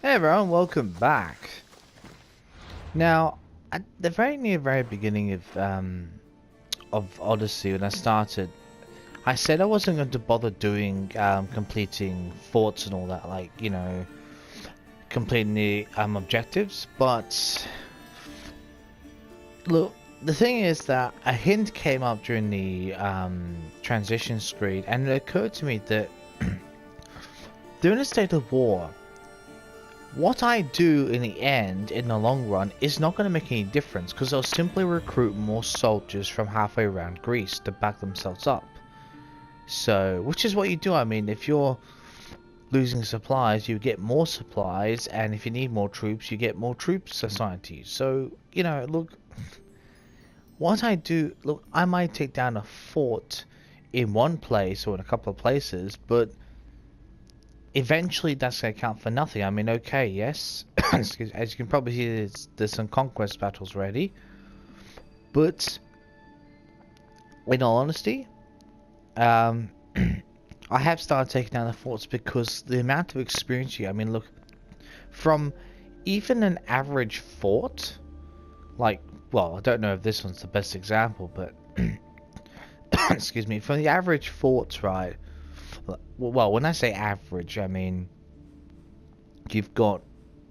Hey everyone, welcome back. Now, at the very beginning of Odyssey, when I started, I said I wasn't going to bother doing completing forts and all that, like completing the objectives. But look, the thing is that a hint came up during the transition screen, and it occurred to me that during a state of war, what I do in the end, in the long run, is not going to make any difference because they'll simply recruit more soldiers from halfway around Greece to back themselves up. So, which is what you do. I mean, if you're losing supplies, you get more supplies, and if you need more troops, you get more troops assigned to you. So, look, what I do, look, I might take down a fort in one place or in a couple of places, but eventually that's going to count for nothing. I mean, okay, yes, as you can probably see, there's some conquest battles ready, but in all honesty, I have started taking down the forts because the amount of experience I mean, look, from even an average fort, like, well, I don't know if this one's the best example, but excuse me, from the average forts, right? Well, when I say average, I mean you've got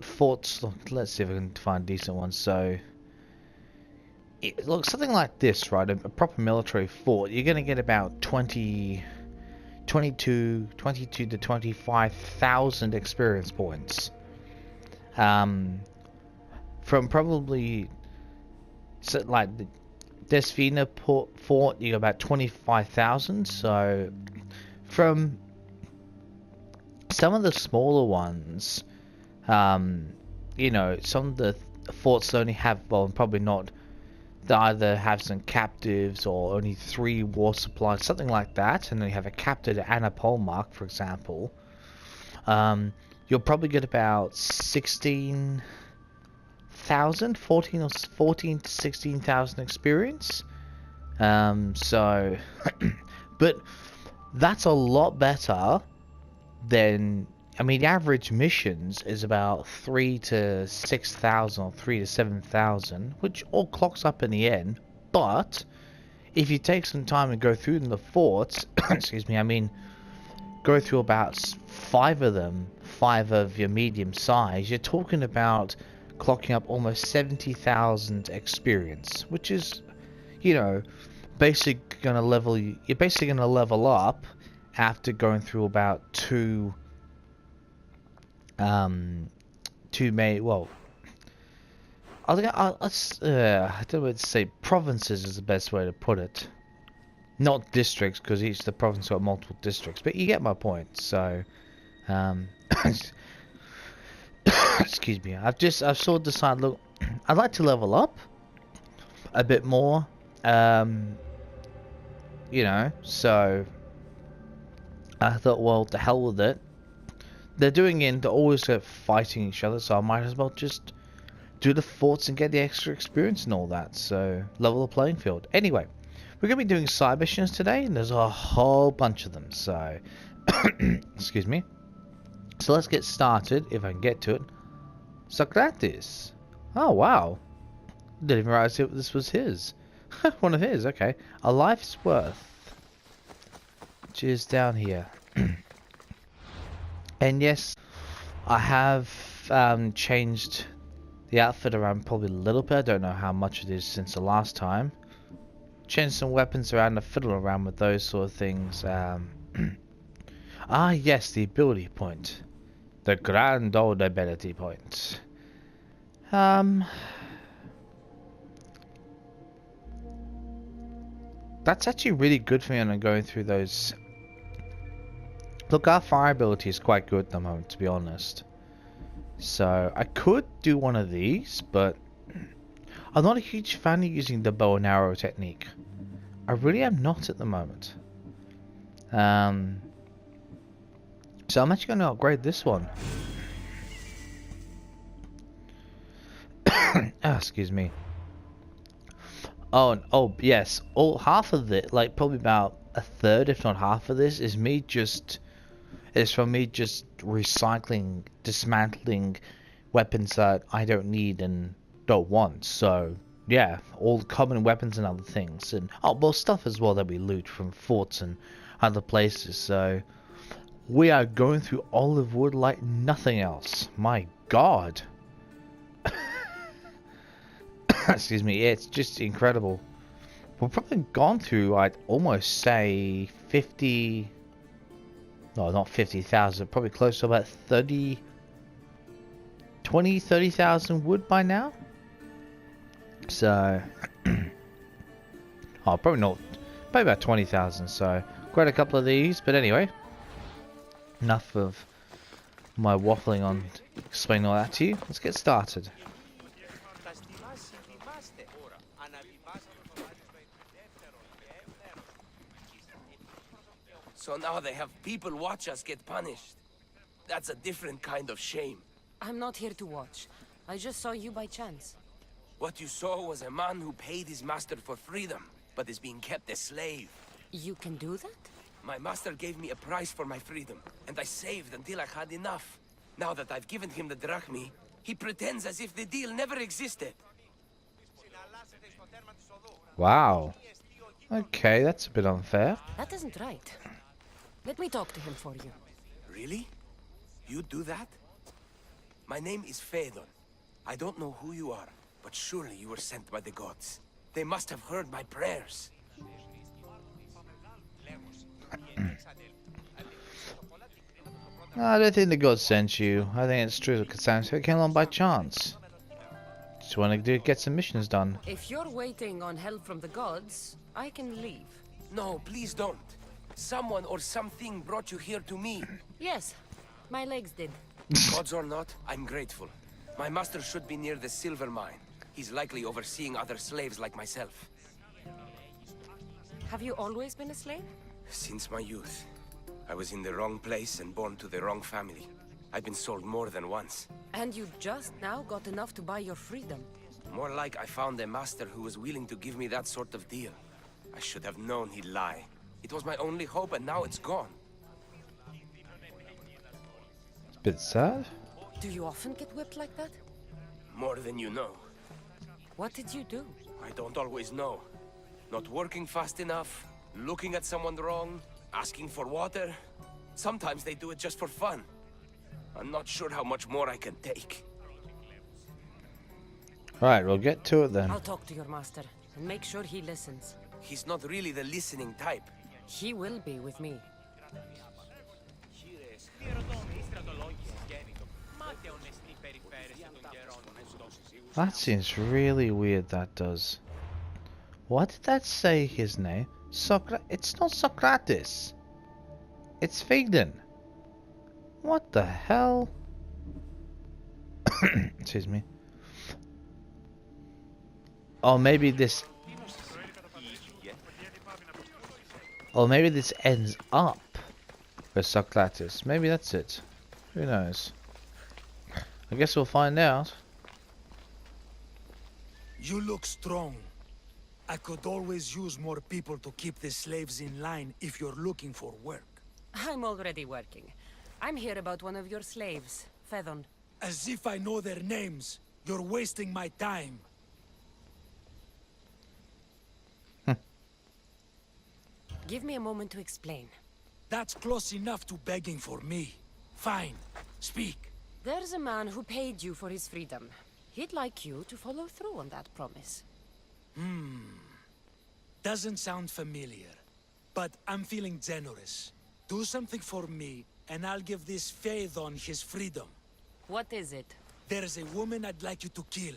forts. Let's see if I can find decent ones. So, it looks something like this, right? A proper military fort. You're going to get about 22 to 25,000 experience points. From probably like the Desfina fort, you got about 25,000. So, from some of the smaller ones, some of the forts only have, well, probably not, they either have some captives or only 3 war supplies, something like that, and then you have a captive and a pole mark, for example. You'll probably get about 16,000, 14 to 16,000 experience. So, but that's a lot better than, I mean, the average missions is about 3 to 6,000 or 3 to 7,000, which all clocks up in the end. But if you take some time and go through the forts, excuse me, I mean, go through about 5 of them, 5 of your medium size, you're talking about clocking up almost 70,000 experience, which is, you're basically gonna level up after going through about two main, well, I don't know what to say. Provinces is the best way to put it, not districts, because each the province got multiple districts, but you get my point. So excuse me, I've sort of decided, look, I'd like to level up a bit more, so I thought, well, the hell with it. They're they're always fighting each other, so I might as well just do the forts and get the extra experience and all that. So, level the playing field. Anyway, we're going to be doing side missions today, and there's a whole bunch of them, so, excuse me. So let's get started, if I can get to it. Socrates. Oh, wow. Didn't even realize this was his. One of his, okay. A life's worth. Which is down here. And yes, I have changed the outfit around probably a little bit. I don't know how much it is since the last time. Changed some weapons around to fiddle around with those sort of things. Ah, yes, the ability point. The grand old ability point. That's actually really good for me when I'm going through those. Look, our fire ability is quite good at the moment, to be honest. So, I could do one of these, but I'm not a huge fan of using the bow and arrow technique. I really am not at the moment. So I'm actually going to upgrade this one. Excuse me. Oh, yes. Half of it, like probably about a third, if not half of this, is me just is from me just recycling, dismantling weapons that I don't need and don't want. So yeah, all common weapons and other things, and well, stuff as well that we loot from forts and other places. So we are going through olive wood like nothing else. My God. Excuse me, it's just incredible. We've probably gone through, I'd almost say 50, no, not 50,000, probably close to about 30,000 wood by now. So, oh, probably not, probably about 20,000. So, quite a couple of these, but anyway, enough of my waffling on explaining all that to you. Let's get started. So now they have people watch us get punished. That's a different kind of shame. I'm not here to watch. I just saw you by chance. What you saw was a man who paid his master for freedom, but is being kept a slave. You can do that? My master gave me a price for my freedom, and I saved until I had enough. Now that I've given him the drachmi, he pretends as if the deal never existed. Wow. Okay, that's a bit unfair. That isn't right. Let me talk to him for you. Really? You do that? My name is Phaedon. I don't know who you are, but surely you were sent by the gods. They must have heard my prayers. I don't think the gods sent you. I think it's true that Cassandra came along by chance. Just want to get some missions done. If you're waiting on help from the gods, I can leave. No, please don't. Someone or something brought you here to me. Yes, my legs did. Gods or not, I'm grateful. My master should be near the silver mine. He's likely overseeing other slaves like myself. Have you always been a slave? Since my youth. I was in the wrong place and born to the wrong family. I've been sold more than once. And you just now got enough to buy your freedom. More like I found a master who was willing to give me that sort of deal. I should have known he'd lie. It was my only hope, and now it's gone. It's a bit sad. Do you often get whipped like that? More than you know. What did you do? I don't always know. Not working fast enough, looking at someone wrong, asking for water. Sometimes they do it just for fun. I'm not sure how much more I can take. Right, we'll get to it then. I'll talk to your master and make sure he listens. He's not really the listening type. He will be with me. That seems really weird, that does. What did that say his name? It's not Socrates. It's Phaedon. What the hell? Excuse me. Oh, maybe this... Or maybe this ends up with Socrates. Maybe that's it. Who knows? I guess we'll find out. You look strong. I could always use more people to keep the slaves in line if you're looking for work. I'm already working. I'm here about one of your slaves, Phaedon. As if I know their names. You're wasting my time. Give me a moment to explain. That's close enough to begging for me. Fine. Speak. There's a man who paid you for his freedom. He'd like you to follow through on that promise. Doesn't sound familiar. But I'm feeling generous. Do something for me, and I'll give this Phaedon his freedom. What is it? There's a woman I'd like you to kill.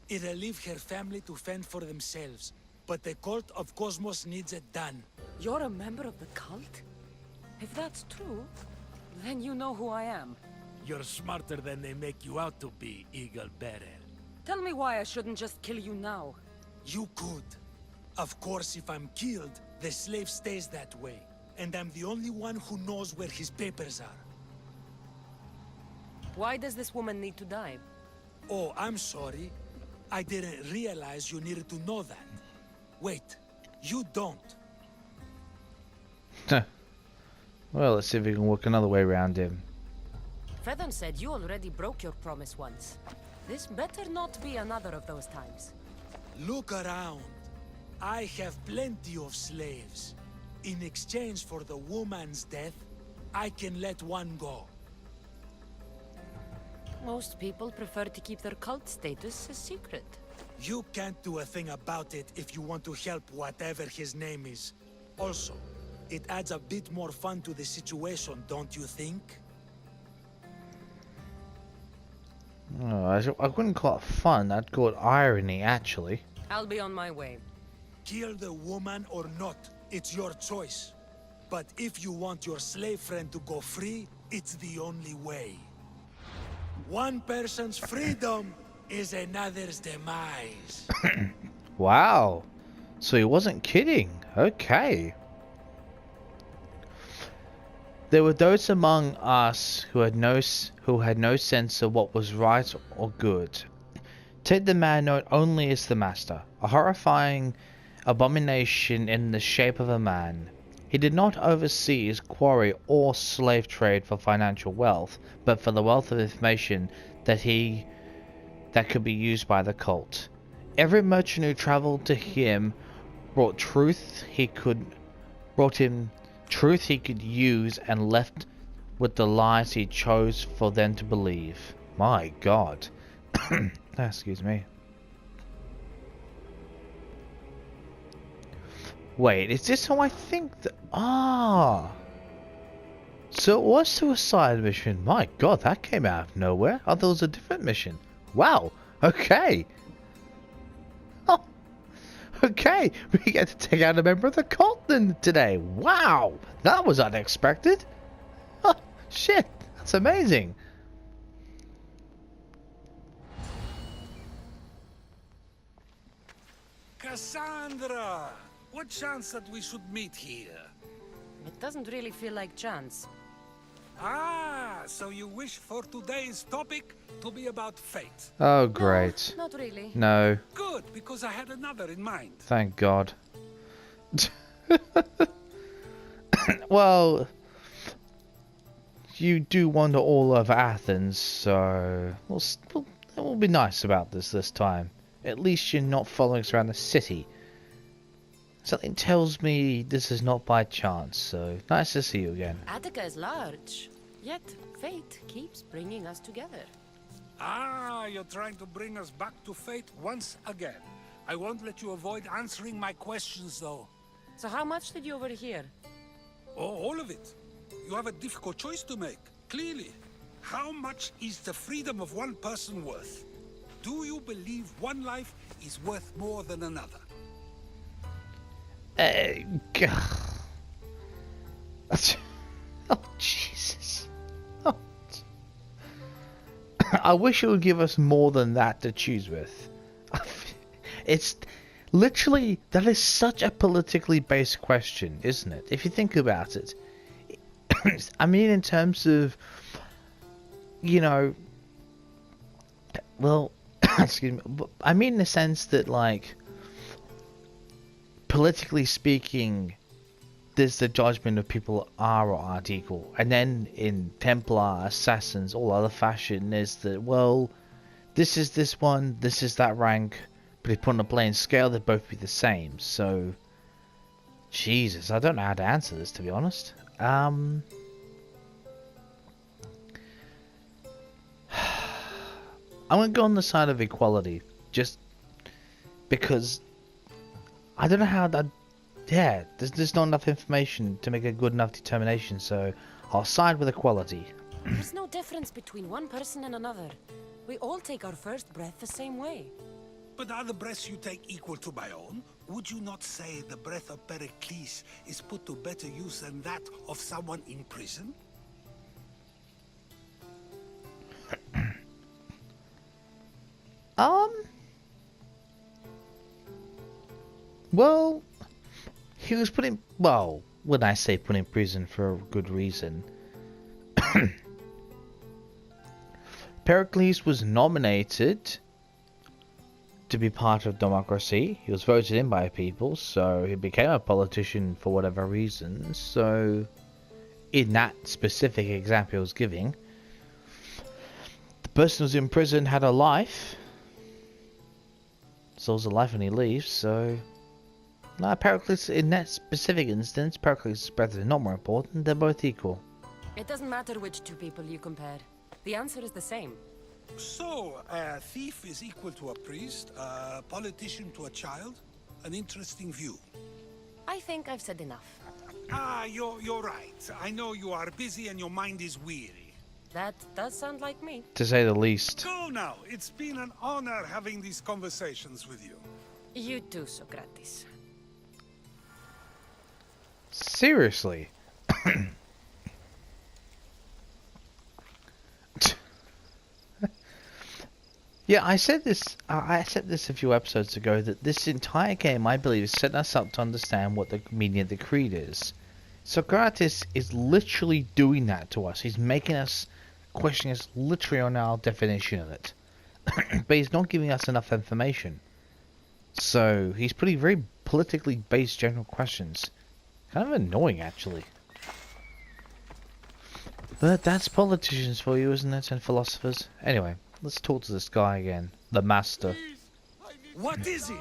It'll leave her family to fend for themselves. But the cult of Cosmos needs it done. You're a member of the cult? If that's true, then you know who I am. You're smarter than they make you out to be, Eagle Bearer. Tell me why I shouldn't just kill you now. You could. Of course, if I'm killed, the slave stays that way. And I'm the only one who knows where his papers are. Why does this woman need to die? Oh, I'm sorry. I didn't realize you needed to know that. Wait, you don't. Well, let's see if we can work another way around him. Fedon said you already broke your promise once. This better not be another of those times. Look around. I have plenty of slaves. In exchange for the woman's death, I can let one go. Most people prefer to keep their cult status a secret. You can't do a thing about it if you want to help whatever his name is. Also, it adds a bit more fun to the situation, don't you think? Oh, I wouldn't call it fun. I'd call it irony, actually. I'll be on my way. Kill the woman or not, it's your choice. But if you want your slave friend to go free, it's the only way. One person's freedom is another's demise. Wow. So he wasn't kidding. Okay. There were those among us who had no sense of what was right or good. Take the man known only as the Master, a horrifying abomination in the shape of a man. He did not oversee his quarry or slave trade for financial wealth, but for the wealth of information that could be used by the cult. Every merchant who traveled to him brought him truth he could use, and left with the lies he chose for them to believe. My God. Excuse me. Wait, is this how I think that... Ah! So it was suicide mission. My God, that came out of nowhere. I thought it was a different mission. Wow. Okay. Oh. Okay. We get to take out a member of the cult then today. Wow. That was unexpected. Oh, shit. That's amazing. Cassandra! What chance that we should meet here? It doesn't really feel like chance. Ah, so you wish for today's topic to be about fate. Oh, great. No, not really. No. Good, because I had another in mind. Thank God. Well, you do wander all over Athens, so it will be nice about this time. At least you're not following us around the city. Something tells me this is not by chance, so nice to see you again. Attica is large, yet fate keeps bringing us together. Ah, you're trying to bring us back to fate once again. I won't let you avoid answering my questions, though. So how much did you overhear? Oh, all of it. You have a difficult choice to make, clearly. How much is the freedom of one person worth? Do you believe one life is worth more than another? Oh, Jesus. Oh. I wish it would give us more than that to choose with. It's literally, that is such a politically based question, isn't it? If you think about it. I mean, in terms of, you know, well, excuse me, I mean in the sense that, like, politically speaking, there's the judgment of people are or aren't equal. And then in Templar, Assassins, all other fashion, is that, well, this is this one, this is that rank, but if put on a playing scale, they'd both be the same. So, Jesus, I don't know how to answer this, to be honest. I'm going to go on the side of equality, just because I don't know how that... Yeah, there's not enough information to make a good enough determination, so I'll side with equality. There's no difference between one person and another. We all take our first breath the same way. But are the breaths you take equal to my own? Would you not say the breath of Pericles is put to better use than that of someone in prison? Well, he was put in... Well, when I say put in prison for a good reason. Pericles was nominated to be part of democracy. He was voted in by people, so he became a politician for whatever reason. So, in that specific example I was giving, the person who's in prison had a life. So it's a life when he leaves, so... No, Pericles, in that specific instance, Pericles is better, not more important, they're both equal. It doesn't matter which two people you compare. The answer is the same. So, a thief is equal to a priest, a politician to a child? An interesting view. I think I've said enough. You're right. I know you are busy and your mind is weary. That does sound like me. To say the least. Go now. It's been an honor having these conversations with you. You too, Socrates. Seriously. Yeah, I said this a few episodes ago, that this entire game, I believe, is setting us up to understand what the meaning of the creed is. Socrates is literally doing that to us. He's making us question us literally on our definition of it. But he's not giving us enough information. So, he's putting very politically based general questions. Kind of annoying, actually. But that's politicians for you, isn't it? And philosophers. Anyway, let's talk to this guy again. The master. What is it?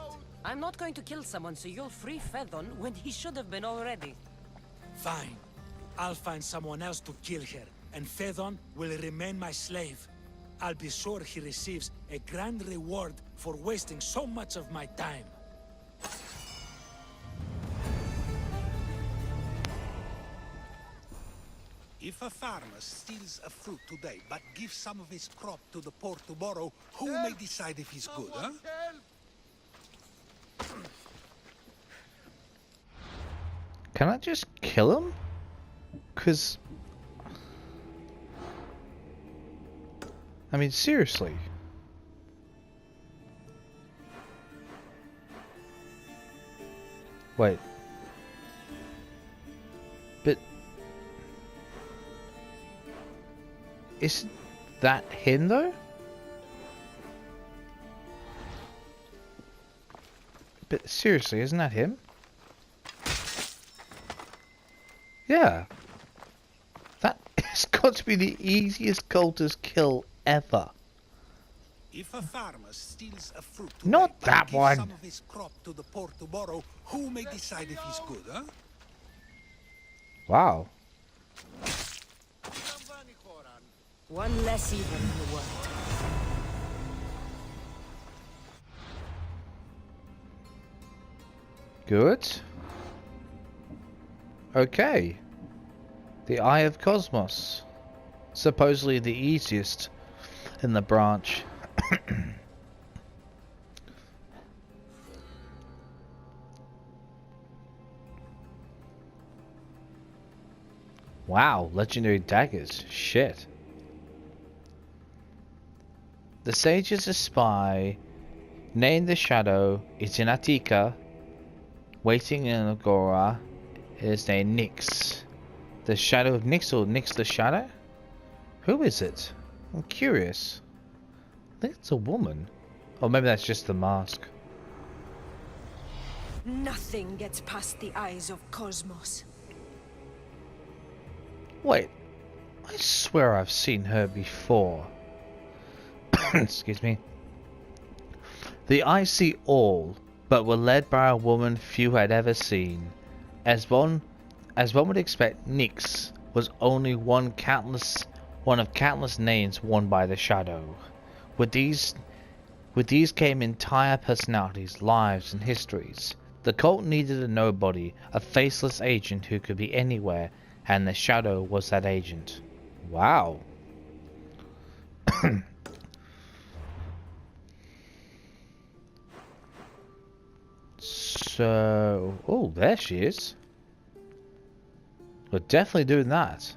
I'm not going to kill someone so you'll free Fedon when he should have been already. Fine. I'll find someone else to kill her, and Fedon will remain my slave. I'll be sure he receives a grand reward for wasting so much of my time. If a farmer steals a fruit today, but gives some of his crop to the poor tomorrow, who may decide if he's good, huh? Can I just kill him? 'Cause... I mean, seriously. Wait. But... Isn't that him, though? But seriously, isn't that him? Yeah. That has got to be the easiest cultist kill ever. If a farmer steals a fruit today, Not but that gives one. some of his crop to the poor tomorrow, who may decide if he's good, huh? Wow. One less evil in the world. Good. Okay. The Eye of Cosmos. Supposedly the easiest in the branch. Wow, legendary daggers. Shit. The sage is a spy. Named the Shadow. It's in Attica. Waiting in Agora. His name Nyx. The Shadow of Nyx, or Nyx the Shadow? Who is it? I'm curious. I think it's a woman. Or maybe that's just the mask. Nothing gets past the eyes of Cosmos. Wait. I swear I've seen her before. Excuse me. The eyes see all, but were led by a woman few had ever seen. As one would expect, Nyx was only one of countless names worn by the Shadow. With these came entire personalities, lives, and histories. The cult needed a nobody, a faceless agent who could be anywhere, and the Shadow was that agent. Wow. So... Oh, there she is. We're definitely doing that.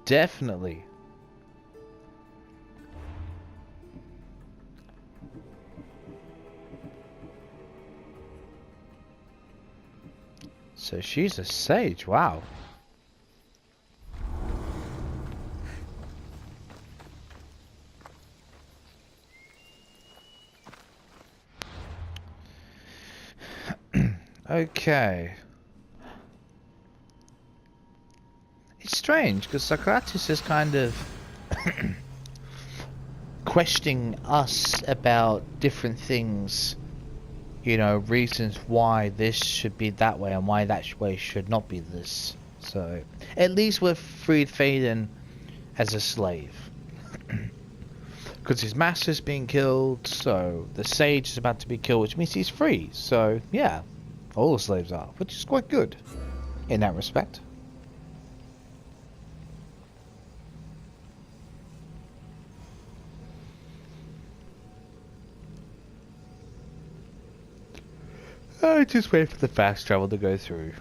Definitely. So she's a sage, wow. Okay. It's strange because Socrates is kind of questioning us about different things, you know, reasons why this should be that way and why that way should not be this. So at least we've freed Faden as a slave because his master's being killed, so the sage is about to be killed, which means he's free. So yeah, all the slaves are, which is quite good in that respect. I just wait for the fast travel to go through.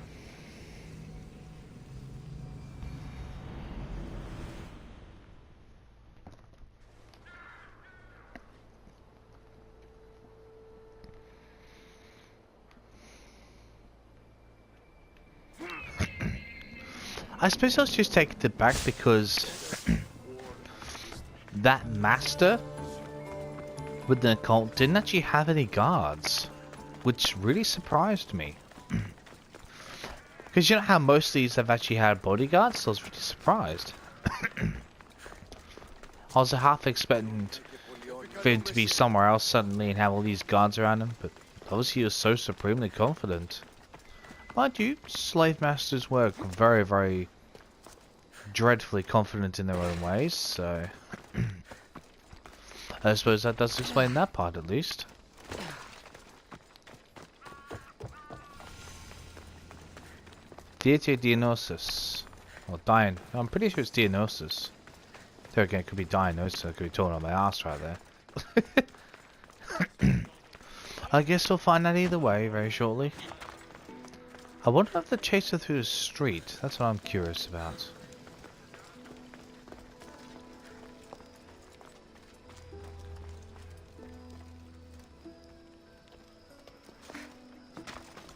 I suppose I was just taken aback because that master with the cult didn't actually have any guards, which really surprised me. Because you know how most of these have actually had bodyguards, so I was really surprised. I was half expecting for him to be somewhere else suddenly and have all these guards around him, but obviously he was so supremely confident. Mind you, slave masters were very, very dreadfully confident in their own ways, so I suppose that does explain that part at least. Deity Dionysus. Or I'm pretty sure it's Dionysus. There again, it could be Dionysus, it could be torn on my ass right there. I guess we'll find out either way very shortly. I wonder if they chase her through the street. That's what I'm curious about.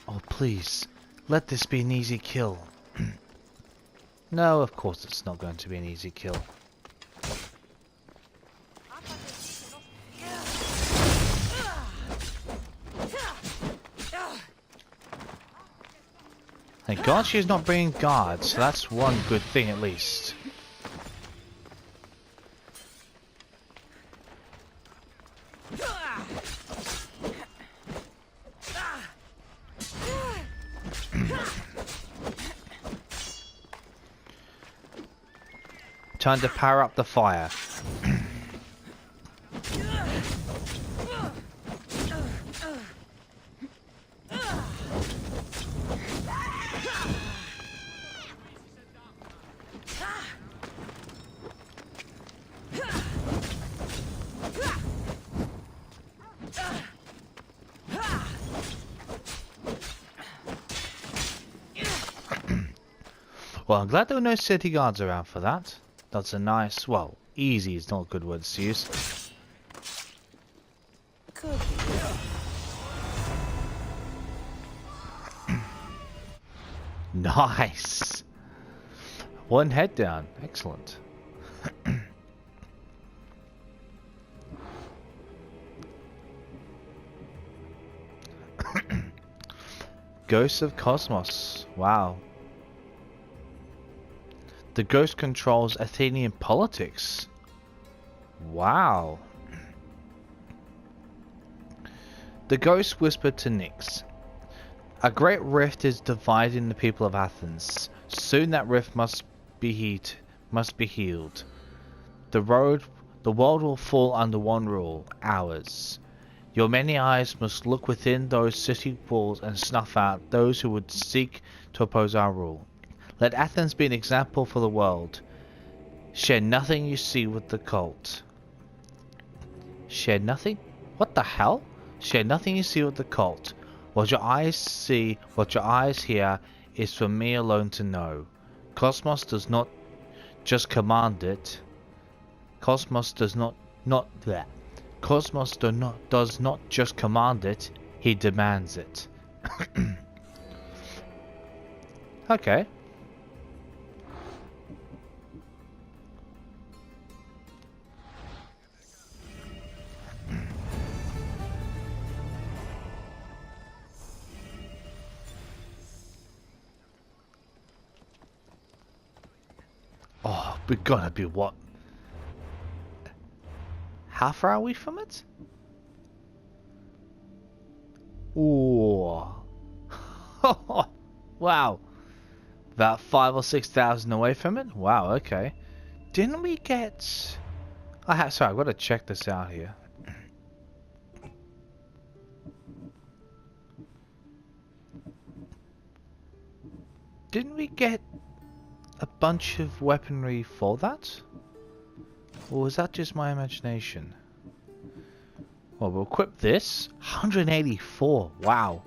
Oh, please. Let this be an easy kill. No, of course it's not going to be an easy kill. Thank God she's not bringing guards, so that's one good thing at least. Time to power up the fire. Well, I'm glad there were no city guards around for that. That's a nice, well, easy is not a good word to use. Nice! One head down. Excellent. Ghosts of Cosmos. Wow. The ghost controls Athenian politics. Wow. The ghost whispered to Nyx. A great rift is dividing the people of Athens. Soon that rift must be healed. The world will fall under one rule, ours. Your many eyes must look within those city walls and snuff out those who would seek to oppose our rule. Let Athens be an example for the world. Share nothing you see with the cult. Share nothing? What the hell? Share nothing you see with the cult. What your eyes see, what your eyes hear, is for me alone to know. Cosmos does not just command it. Cosmos does not just command it, he demands it. Okay. we gotta be what? How far are we from it? Ooh. Wow. About 5,000 or 6,000 away from it? Wow, okay. Didn't we get... sorry, I've got to check this out here. Didn't we get a bunch of weaponry for that? Or was that just my imagination? Well, we'll equip this. 184. Wow.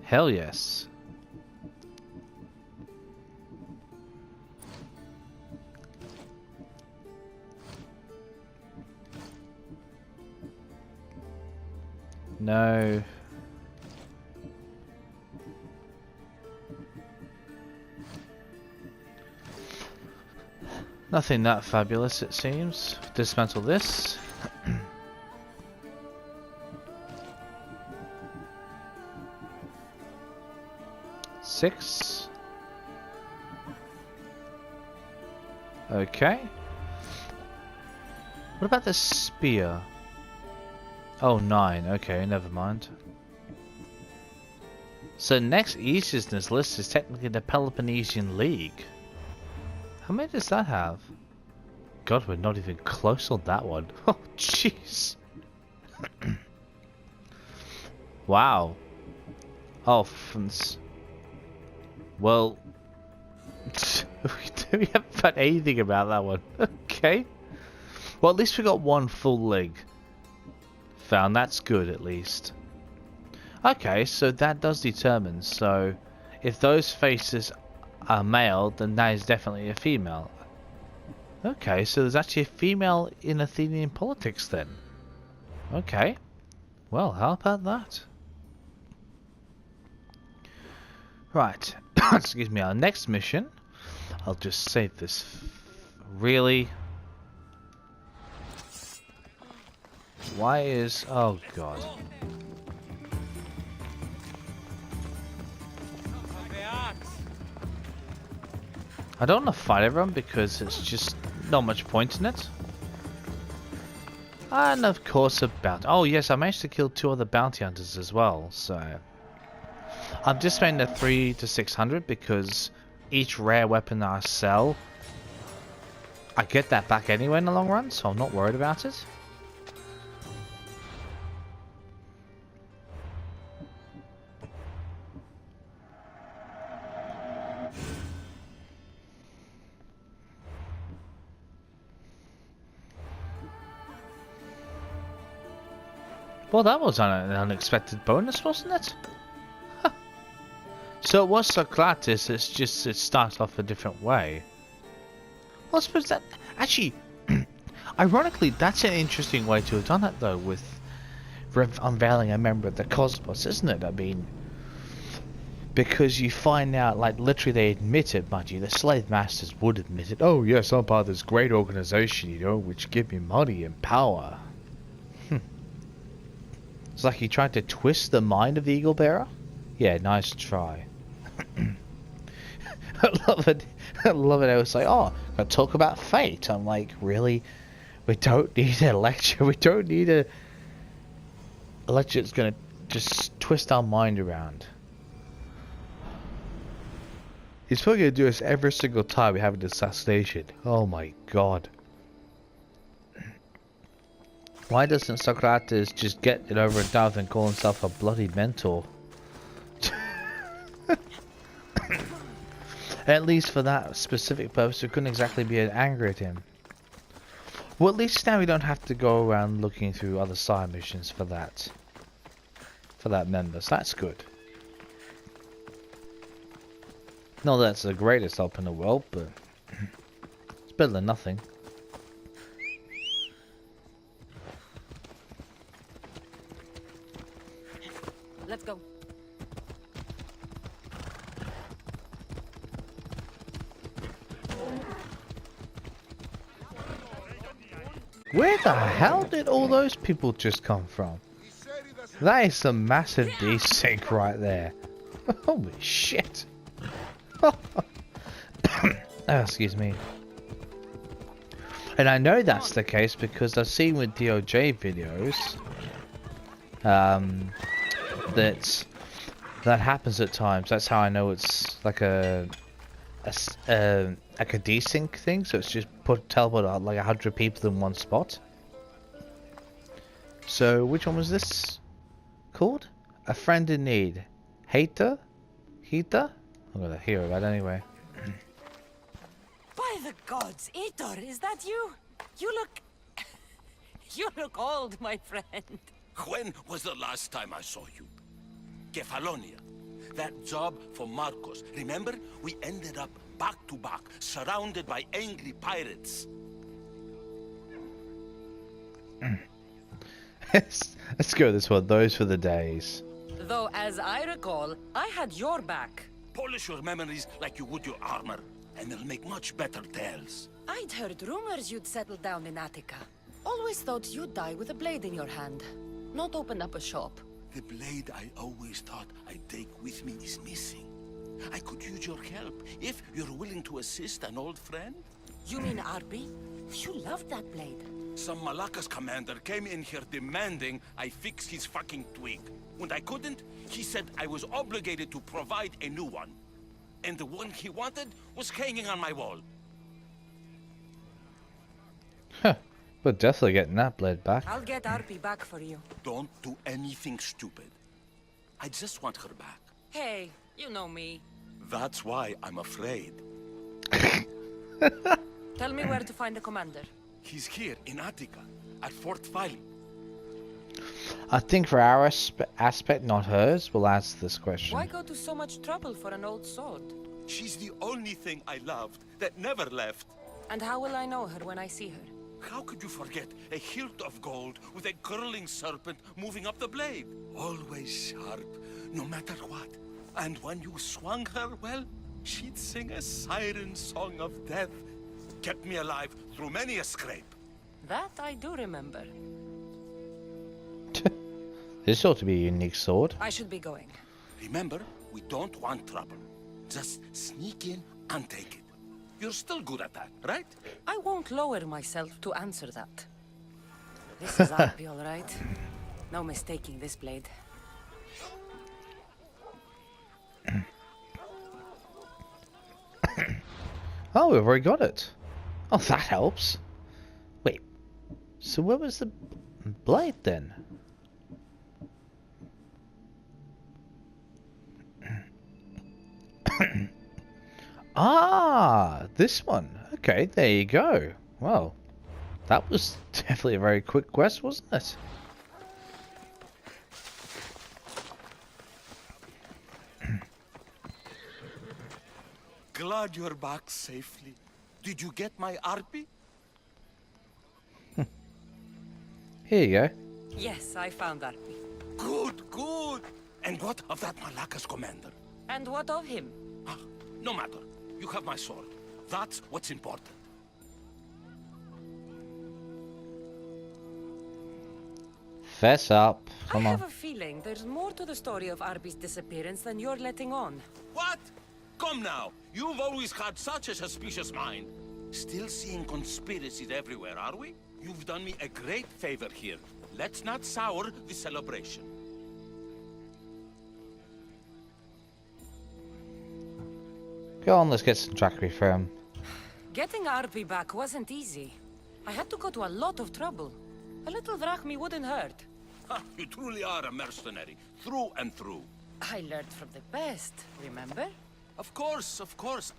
Hell yes. No. Nothing that fabulous, it seems. Dismantle this. Six. Okay. What about the spear? Oh, 9. Okay, never mind. So next easiest in this list is technically the Peloponnesian League. How many does that have? God, we're not even close on that one. Oh, jeez. Wow. Oh, well, we haven't found anything about that one. Okay. Well, at least we got one full leg found. That's good, at least. Okay, so that does determine. So, if those faces are male, then that is definitely a female. Okay, so there's actually a female in Athenian politics then. Okay. Well, how about that? Right. Excuse me, our next mission. I'll just save this. Really? Why is... Oh, God. I don't want to fight everyone because it's just not much point in it. And of course a bounty. Oh yes, I managed to kill 2 other bounty hunters as well, so... I'm just spending the 300 to 600 because each rare weapon I sell, I get that back anyway in the long run, so I'm not worried about it. Well, that was an unexpected bonus, wasn't it? Huh. So it was Socrates, it's just it starts off a different way. Well, I suppose that... Actually, ironically, that's an interesting way to have done it, though, with unveiling a member of the cosmos, isn't it? I mean... Because you find out, like, literally they admit it, mind you, the slave masters would admit it. Oh, yes, I'm part of this great organization, you know, which give me money and power. It's like he tried to twist the mind of the Eagle Bearer. Yeah, nice try. I love it. I love it. I was like, oh, I talk about fate. I'm like, really? We don't need a lecture. We don't need a lecture that's going to just twist our mind around. He's probably going to do this every single time we have an assassination. Oh my god. Why doesn't Socrates just get it over and done with and call himself a bloody mentor? At least for that specific purpose, we couldn't exactly be angry at him. Well, at least now we don't have to go around looking through other side missions for that. For that member, so that's good. Not that it's the greatest help in the world, but it's better than nothing. Let's go. Where the hell did all those people just come from? That is some massive desync right there. Holy shit. Oh, excuse me. And I know that's the case because I've seen with DOJ videos that happens at times. That's how I know it's like like a desync thing. So it's just teleport out like 100 people in one spot. So which one was this called? A Friend in Need. Hater? Heater? I'm gonna hear that anyway. By the gods, Aitor, is that you? You look... You look old, my friend. When was the last time I saw you? Kefalonia. That job for Marcos. Remember? We ended up back to back, surrounded by angry pirates. Let's go this one. Those were the days. Though, as I recall, I had your back. Polish your memories like you would your armor, and they'll make much better tales. I'd heard rumors you'd settled down in Attica. Always thought you'd die with a blade in your hand, not open up a shop. The blade I always thought I'd take with me is missing. I could use your help, if you're willing to assist an old friend. You mean Arby? You loved that blade. Some Malacca's commander came in here demanding I fix his fucking twig. When I couldn't, he said I was obligated to provide a new one. And the one he wanted was hanging on my wall. Huh. We're definitely getting that blade back. I'll get Arby back for you. Don't do anything stupid. I just want her back. Hey, you know me. That's why I'm afraid. Tell me where to find the commander. He's here in Attica, at Fort Philo. I think for our aspect, not hers, we'll ask this question. Why go to so much trouble for an old sword? She's the only thing I loved that never left. And how will I know her when I see her? How could you forget a hilt of gold with a curling serpent moving up the blade? Always sharp, no matter what. And when you swung her, well, she'd sing a siren song of death. Kept me alive through many a scrape. That I do remember. This ought to be a unique sword. I should be going. Remember, we don't want trouble. Just sneak in and take it. You're still good at that, right? I won't lower myself to answer that. This is Arby, all right. No mistaking this blade. Oh, we've already got it. Oh, that helps. Wait. So where was the blade then? Ah, this one. Okay, there you go. Well, that was definitely a very quick quest, wasn't it? Glad you're back safely. Did you get my Arpi? Here you go. Yes, I found Arby. Good, good. And what of that Malacca's commander? And what of him? Ah, no matter. You have my sword. That's what's important. Fess up. Come I on. have a feeling there's more to the story of Arby's disappearance than you're letting on. What? Come now. You've always had such a suspicious mind. Still seeing conspiracies everywhere, are we? You've done me a great favor here. Let's not sour the celebration. Go on, let's get some trackery for him. Getting Arby back wasn't easy. I had to go to a lot of trouble. A little drachmi wouldn't hurt. Ha, you truly are a mercenary, through and through. I learned from the best, remember? Of course,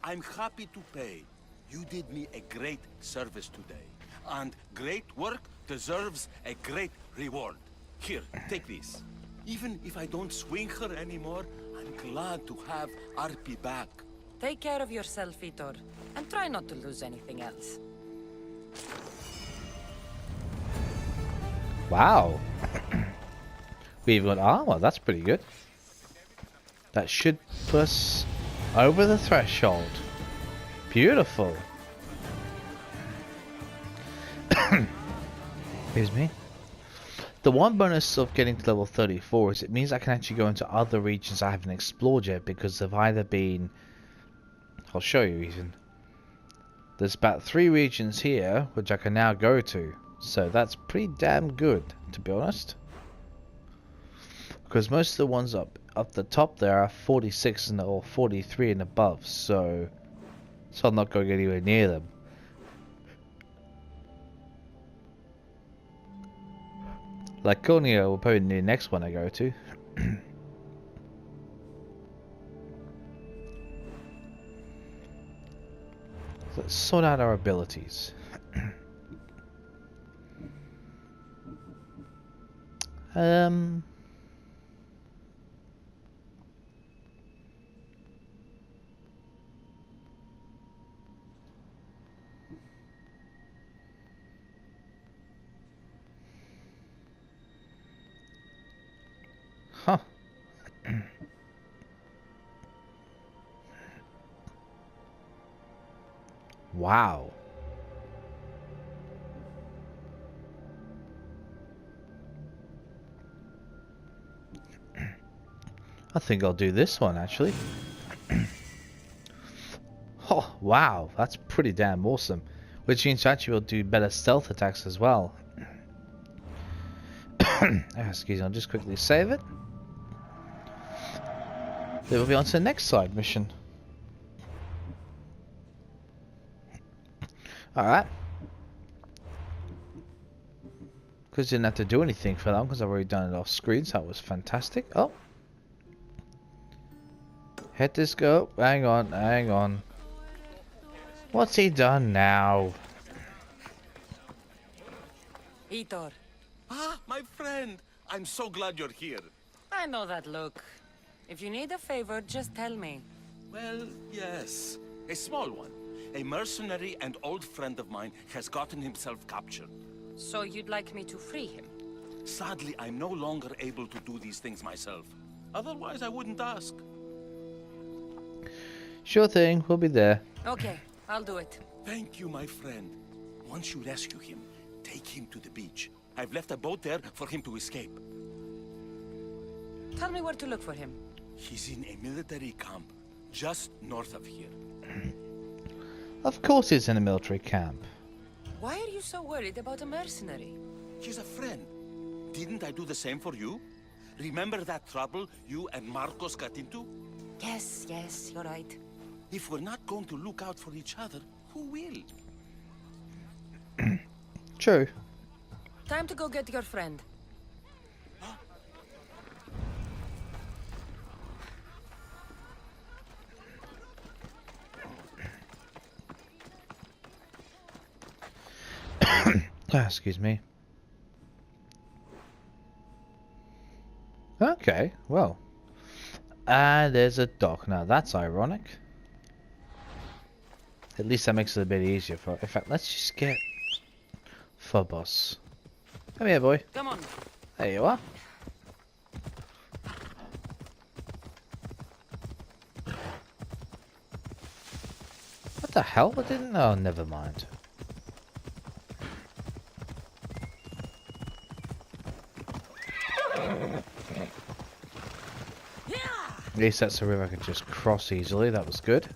I'm happy to pay. You did me a great service today. And great work deserves a great reward. Here, take this. Even if I don't swing her anymore, I'm glad to have Arpi back. Take care of yourself, Vitor, and try not to lose anything else. Wow. We've got armor, that's pretty good. That should put us over the threshold. Beautiful. Excuse me. The one bonus of getting to level 34 is it means I can actually go into other regions I haven't explored yet because they've either been... I'll show you even. there's about 3 regions here which I can now go to. So that's pretty damn good, to be honest. Because most of the ones up the top there are 46 and or 43 and above, so I'm not going anywhere near them. Laconia will probably be the next one I go to. Let's sort out our abilities. Huh. Wow. I think I'll do this one actually. Oh, wow, that's pretty damn awesome. Which means actually we'll do better stealth attacks as well. Excuse me, I'll just quickly save it. Then we'll be on to the next side mission. Alright. Because didn't have to do anything for that because I've already done it off screen, so that was fantastic. Oh. Hit this go. Hang on, hang on. What's he done now? Itor. Ah, my friend. I'm so glad you're here. I know that look. If you need a favor, just tell me. Well, yes. A small one. A mercenary and old friend of mine has gotten himself captured. So you'd like me to free him? Sadly, I'm no longer able to do these things myself. Otherwise, I wouldn't ask. Sure thing, we'll be there. Okay, I'll do it. Thank you, my friend. Once you rescue him, take him to the beach. I've left a boat there for him to escape. Tell me where to look for him. He's in a military camp just north of here. Of course he's in a military camp. Why are you so worried about a mercenary? He's a friend. Didn't I do the same for you? Remember that trouble you and Marcos got into? Yes, you're right. If we're not going to look out for each other, who will? True. Time to go get your friend. Excuse me. Okay, well. There's a dock. Now that's ironic. At least that makes it a bit easier for. In fact, let's just get Phobos. Come here, boy. Come on. There you are. What the hell? I didn't. Oh, never mind. At least that's a river I can just cross easily. That was good.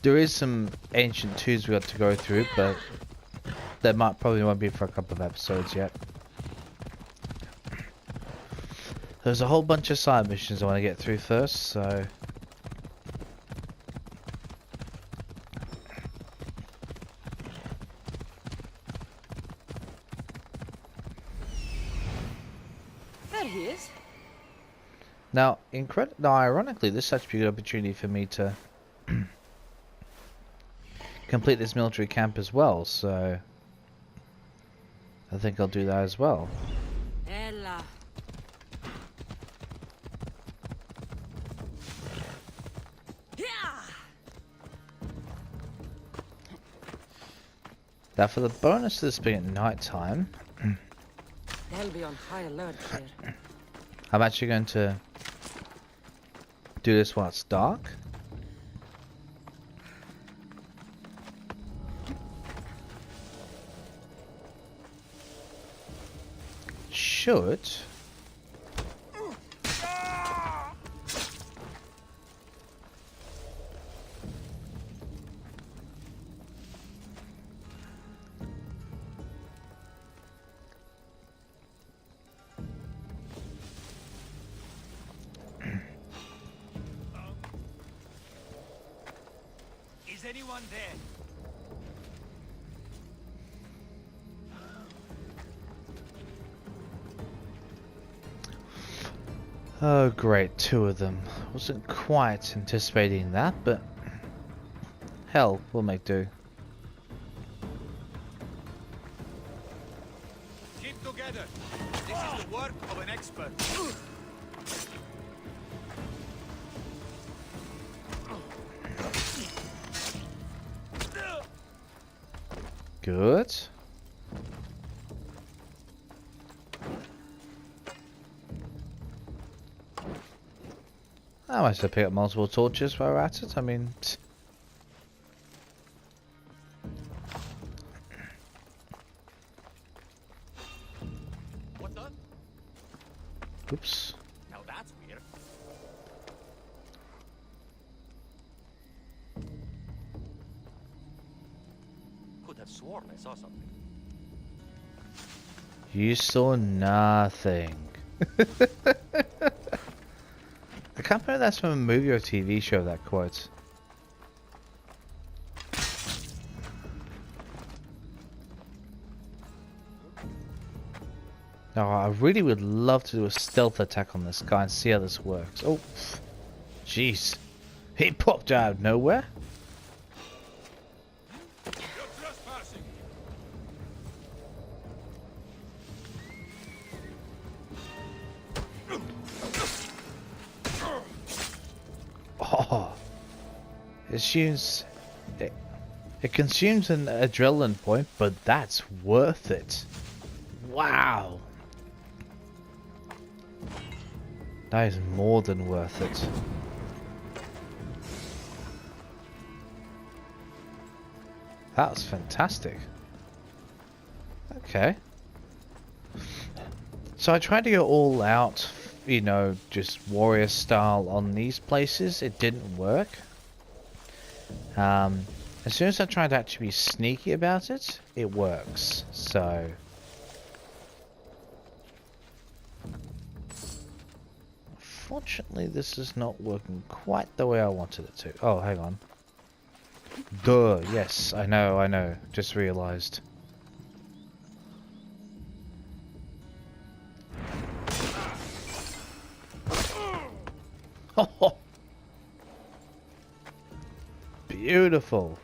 There is some ancient tombs we got to go through, but that probably won't be for a couple of episodes yet. There's a whole bunch of side missions I want to get through first, so. There he is. Now, ironically, this is such a good opportunity for me to complete this military camp as well, so I think I'll do that as well. Ella. Now, for the bonus of this being at night time, They'll be on high alert here. I'm actually going to do this while it's dark. Should anyone there? Oh great, 2 of them. Wasn't quite anticipating that, but hell, we'll make do. Keep together. This is the work of an expert. Good. I might have pick up multiple torches while we're at it. I mean, What's that? oops. Now that's weird. Could have sworn I saw something. You saw nothing. I can't remember if that's from a movie or TV show, that quote. Oh, I really would love to do a stealth attack on this guy and see how this works. Oh, jeez. He popped out of nowhere. Oh, it consumes an adrenaline point, but that's worth it. Wow. That is more than worth it. That was fantastic. Okay. So I tried to go all out, you know, just warrior style on these places. It didn't work. As soon as I tried to actually be sneaky about it, it works. So unfortunately, this is not working quite the way I wanted it to. Oh, hang on. Duh, yes, I know. Just realized. Oh, beautiful.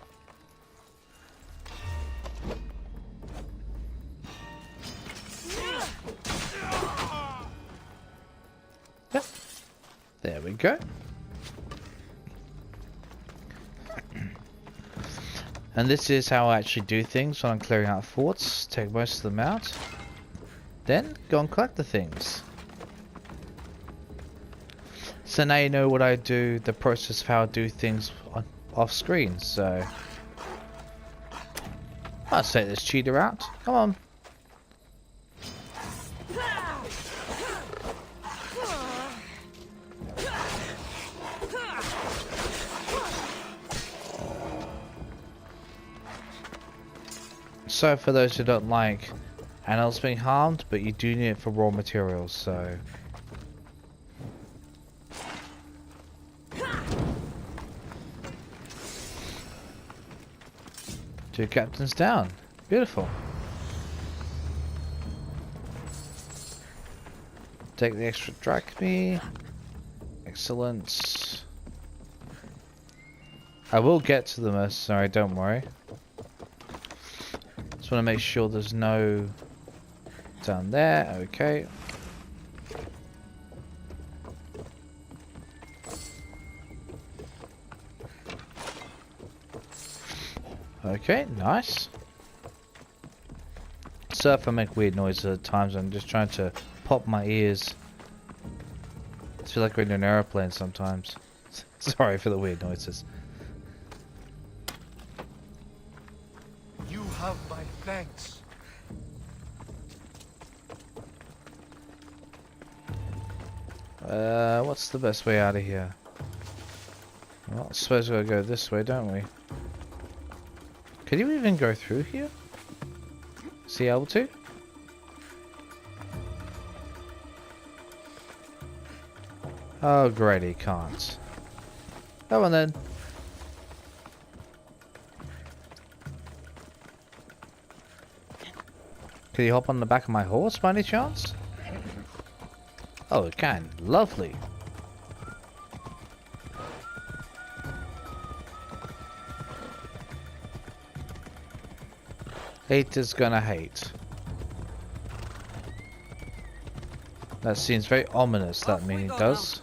Yep. There we go. And this is how I actually do things when I'm clearing out forts. Take most of them out. Then go and collect the things. So now you know what I do, the process of how I do things off screen, so I'll take this cheater out. Come on. So for those who don't like animals being harmed, but you do need it for raw materials, so 2 captains down. Beautiful. Take the extra drachmi. Excellent. I will get to the mercenary, don't worry. Just want to make sure there's no down there. Okay. Okay, nice. So if I make weird noises at times, I'm just trying to pop my ears. I feel like we're in an airplane sometimes. Sorry for the weird noises. You have my thanks. What's the best way out of here? Well, I suppose we'll go this way, don't we? Could you even go through here? Is he able to? Oh great, he can't. Come on then. Can you hop on the back of my horse by any chance? Oh, it can. Lovely. Haters gonna hate. That seems very ominous, that meaning does.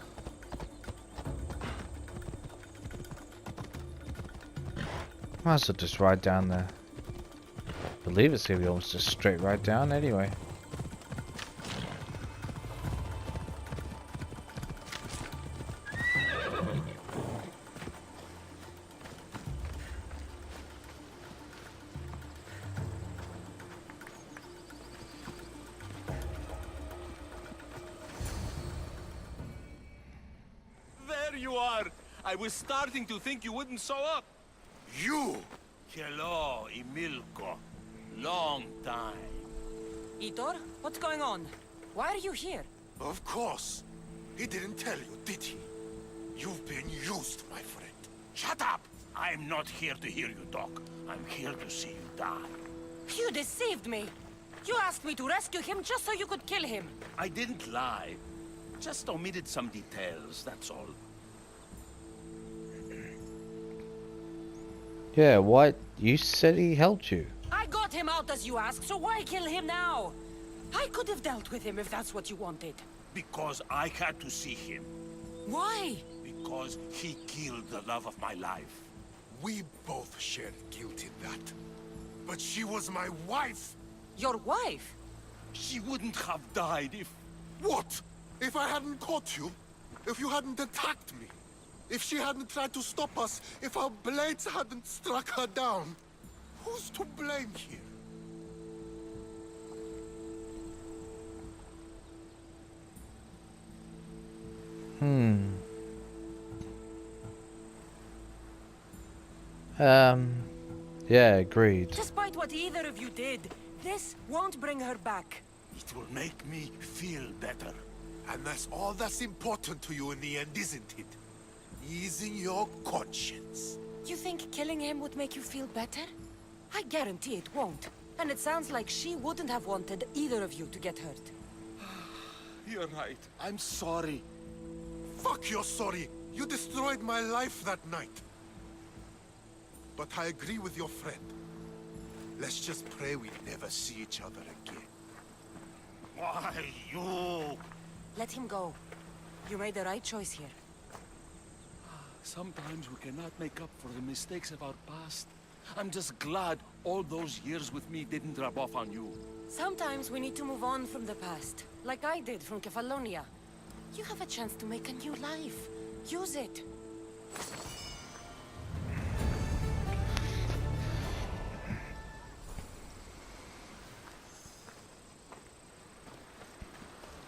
Might as well just ride down there. I believe it's gonna be almost just straight right down anyway. There you are! I was starting to think you wouldn't show up. You! Hello, Emilko. Long time. Itor, what's going on? Why are you here? Of course. He didn't tell you, did he? You've been used, my friend. Shut up! I'm not here to hear you talk. I'm here to see you die. You deceived me. You asked me to rescue him just so you could kill him. I didn't lie. Just omitted some details, that's all. Yeah, what? You said he helped you. I got him out as you asked, so why kill him now? I could have dealt with him if that's what you wanted. Because I had to see him. Why? Because he killed the love of my life. We both shared guilt in that. But she was my wife! Your wife? She wouldn't have died if... What? If I hadn't caught you? If you hadn't attacked me? If she hadn't tried to stop us? If our blades hadn't struck her down? Who's to blame here? Yeah, agreed. Despite what either of you did, this won't bring her back. It will make me feel better. And that's all that's important to you in the end, isn't it? Easing your conscience. You think killing him would make you feel better? I guarantee it won't. And it sounds like she wouldn't have wanted either of you to get hurt. You're right. I'm sorry. Fuck your sorry. You destroyed my life that night. But I agree with your friend. Let's just pray we never see each other again. Why, you... Let him go. You made the right choice here. Sometimes we cannot make up for the mistakes of our past. I'm just glad all those years with me didn't rub off on you. Sometimes we need to move on from the past, like I did from Kefalonia. You have a chance to make a new life. Use it.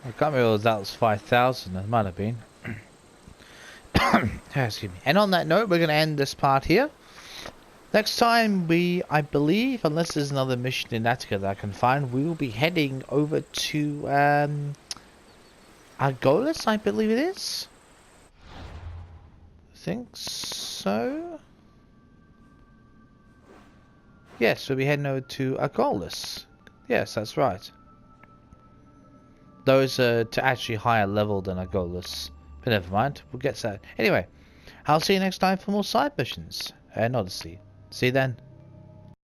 I can't remember if that was 5,000. It might have been. Excuse me. And on that note, we're going to end this part here. Next time, I believe, unless there's another mission in Attica that I can find, we will be heading over to Argolis, I believe it is. I think so. Yes, we'll be heading over to Argolis. Yes, that's right. Those are to actually higher level than Argolis. But never mind, we'll get to that. Anyway, I'll see you next time for more side missions and Odyssey. See you then.